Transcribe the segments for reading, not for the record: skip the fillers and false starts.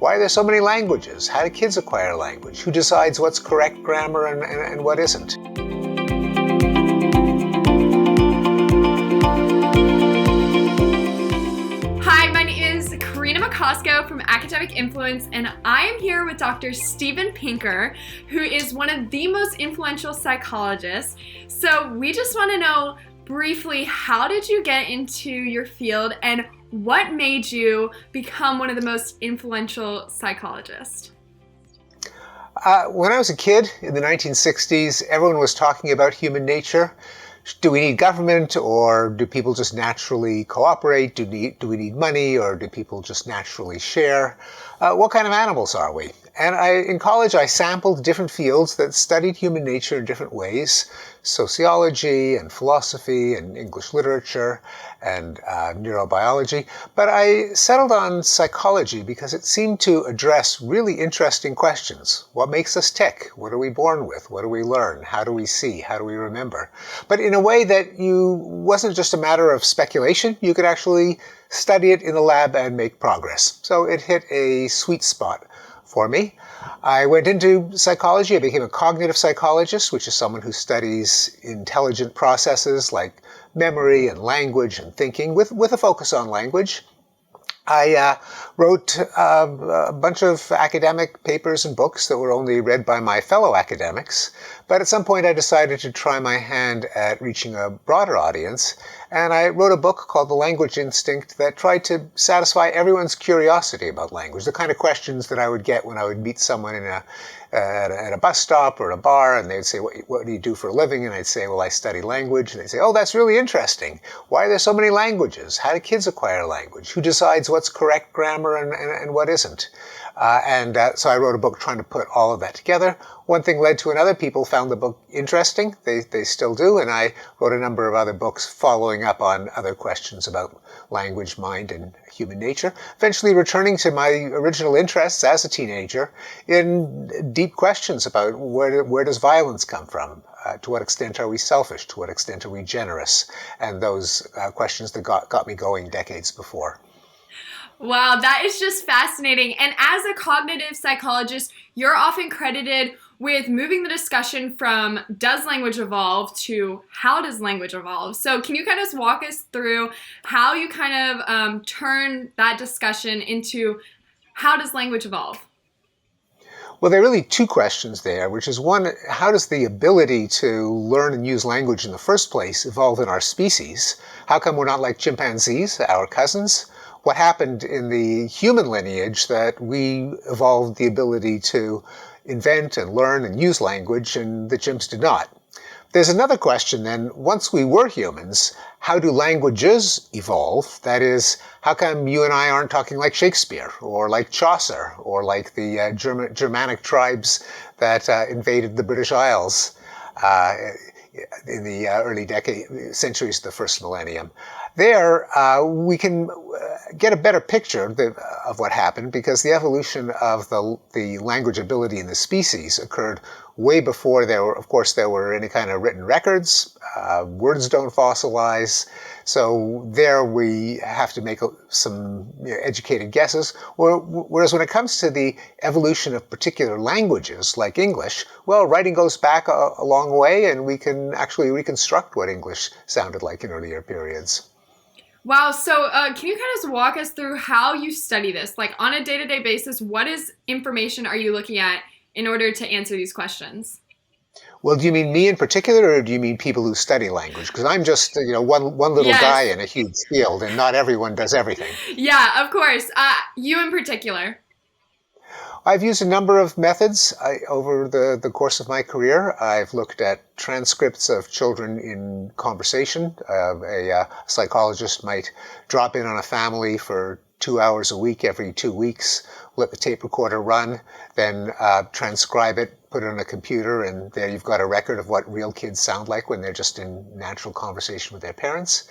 Why are there so many languages? How do kids acquire language? Who decides what's correct grammar and what isn't? Hi, my name is Karina from Academic Influence, and I am here with Dr. Steven Pinker, who is one of the most influential psychologists. So we just want to know briefly, how did you get into your field and what made you become one of the most influential psychologists? When I was a kid in the 1960s, everyone was talking about human nature. Do we need government, or do people just naturally cooperate? Do we need money, or do people just naturally share? What kind of animals are we? And in college, I sampled different fields that studied human nature in different ways: sociology and philosophy and English literature and neurobiology. But I settled on psychology because it seemed to address really interesting questions. What makes us tick? What are we born with? What do we learn? How do we see? How do we remember? But in a way that wasn't just a matter of speculation. You could actually study it in the lab and make progress. So it hit a sweet spot for me. I went into psychology. I became a cognitive psychologist, which is someone who studies intelligent processes like memory and language and thinking, with a focus on language. I wrote a bunch of academic papers and books that were only read by my fellow academics. But at some point I decided to try my hand at reaching a broader audience. And I wrote a book called The Language Instinct that tried to satisfy everyone's curiosity about language, the kind of questions that I would get when I would meet someone at a bus stop or a bar, and they'd say, what do you do for a living? And I'd say, well, I study language. And they'd say, oh, that's really interesting. Why are there so many languages? How do kids acquire language? Who decides what's correct grammar and what isn't? So I wrote a book trying to put all of that together. One thing led to another. People found the book interesting. They still do. And I wrote a number of other books following up on other questions about language, mind, and human nature, eventually returning to my original interests as a teenager in deep questions about where does violence come from? To what extent are we selfish? To what extent are we generous? And those questions that got me going decades before. Wow, that is just fascinating. And as a cognitive psychologist, you're often credited with moving the discussion from does language evolve to how does language evolve? So can you kind of walk us through how you kind of turn that discussion into how does language evolve? Well, there are really two questions there, which is one, how does the ability to learn and use language in the first place evolve in our species? How come we're not like chimpanzees, our cousins? What happened in the human lineage that we evolved the ability to invent and learn and use language and the chimps did not? There's another question then, once we were humans, how do languages evolve? That is, how come you and I aren't talking like Shakespeare or like Chaucer or like the Germanic tribes that invaded the British Isles in the early centuries of the first millennium? There, we can get a better picture of what happened because the evolution of the language ability in the species occurred way before there were any kind of written records. Words don't fossilize. So there we have to make some educated guesses. Whereas when it comes to the evolution of particular languages like English, well, writing goes back a long way and we can actually reconstruct what English sounded like in earlier periods. Wow, so can you kind of walk us through how you study this? Like on a day-to-day basis, what information are you looking at in order to answer these questions? Well, do you mean me in particular, or do you mean people who study language? Because I'm just, one little Yes. guy in a huge field, and not everyone does everything. Yeah, of course. You in particular. I've used a number of methods over the course of my career. I've looked at transcripts of children in conversation. A psychologist might drop in on a family for 2 hours a week every 2 weeks, let the tape recorder run, then transcribe it, put it on a computer, and there you've got a record of what real kids sound like when they're just in natural conversation with their parents.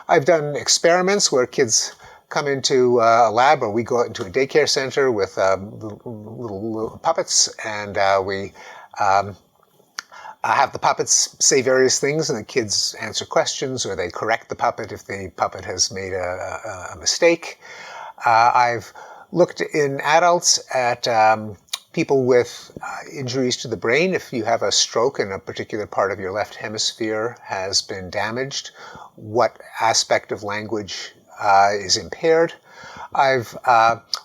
I've done experiments where kids come into a lab, or we go out into a daycare center with little puppets, and we have the puppets say various things, and the kids answer questions, or they correct the puppet if the puppet has made a mistake. I've Looked in adults at people with injuries to the brain. If you have a stroke and a particular part of your left hemisphere has been damaged, what aspect of language is impaired. I've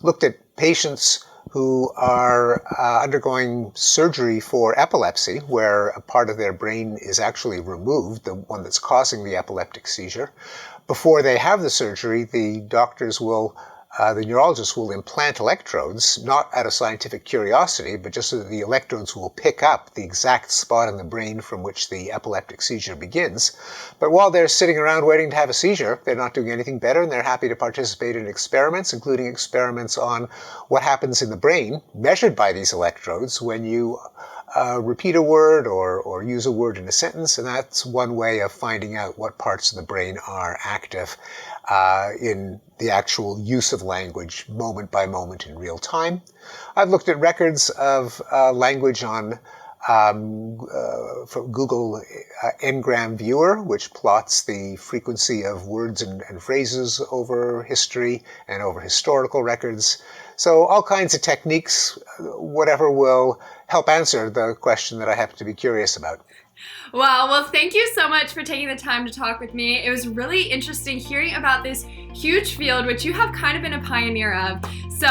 looked at patients who are undergoing surgery for epilepsy, where a part of their brain is actually removed, the one that's causing the epileptic seizure. Before they have the surgery, the neurologist will implant electrodes, not out of scientific curiosity, but just so that the electrodes will pick up the exact spot in the brain from which the epileptic seizure begins. But while they're sitting around waiting to have a seizure, they're not doing anything better, and they're happy to participate in experiments, including experiments on what happens in the brain, measured by these electrodes, when you repeat a word or use a word in a sentence, and that's one way of finding out what parts of the brain are active in the actual use of language moment by moment in real time. I've looked at records of language on from Google Ngram Viewer, which plots the frequency of words and phrases over history and over historical records. So all kinds of techniques, whatever will help answer the question that I happen to be curious about. Wow, well, thank you so much for taking the time to talk with me. It was really interesting hearing about this huge field, which you have kind of been a pioneer of. So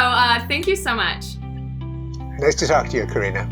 thank you so much. Nice to talk to you, Karina.